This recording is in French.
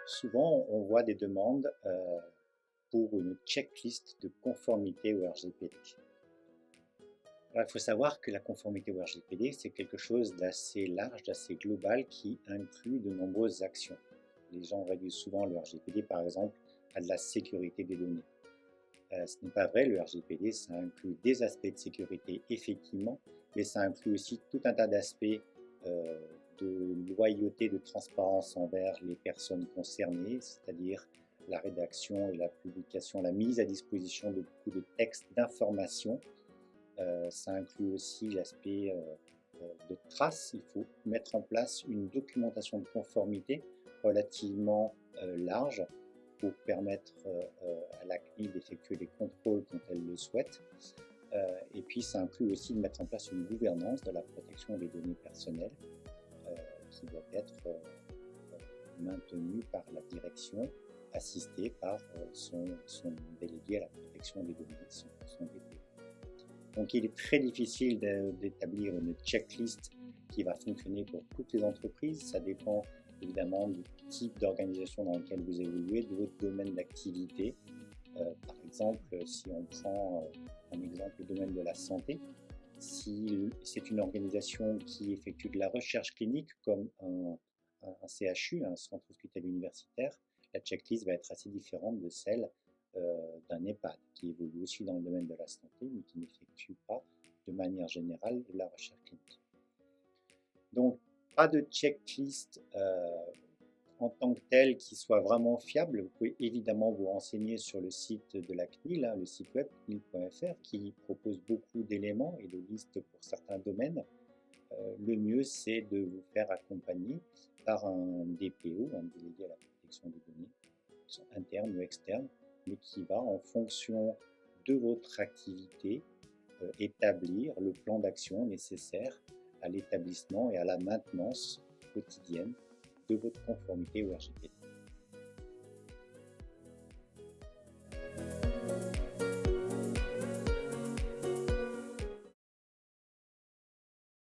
Souvent, on voit des demandes pour une checklist de conformité au RGPD. Alors, il faut savoir que la conformité au RGPD, c'est quelque chose d'assez large, d'assez global qui inclut de nombreuses actions. Les gens réduisent souvent le RGPD, par exemple, à de la sécurité des données. Ce n'est pas vrai, le RGPD, ça inclut des aspects de sécurité, effectivement, mais ça inclut aussi tout un tas d'aspects euh, de loyauté, de transparence envers les personnes concernées, c'est-à-dire la rédaction et la publication, la mise à disposition de beaucoup de textes d'information. Ça inclut aussi l'aspect de traces. Il faut mettre en place une documentation de conformité relativement large pour permettre à la CNIL d'effectuer des contrôles quand elle le souhaite. Et puis ça inclut aussi de mettre en place une gouvernance de la protection des données personnelles qui doit être maintenue par la direction, assistée par son délégué à la protection des données, son DPO. Donc il est très difficile d'établir une checklist qui va fonctionner pour toutes les entreprises. Ça dépend évidemment du type d'organisation dans lequel vous évoluez, de votre domaine d'activité. Par exemple, si on prend un exemple le domaine de la santé, si c'est une organisation qui effectue de la recherche clinique comme un CHU, un centre hospitalier universitaire, la checklist va être assez différente de celle d'un EHPAD qui évolue aussi dans le domaine de la santé mais qui n'effectue pas de manière générale de la recherche clinique. Donc, pas de checklist en tant que telle qui soit vraiment fiable. Vous pouvez évidemment vous renseigner sur le site de la CNIL, le site web cnil.fr, qui propose beaucoup d'éléments et de listes pour certains domaines. Le mieux, c'est de vous faire accompagner par un DPO, un délégué à la protection des données, interne ou externe, mais qui va, en fonction de votre activité, établir le plan d'action nécessaire à l'établissement et à la maintenance quotidienne de votre conformité au RGPD.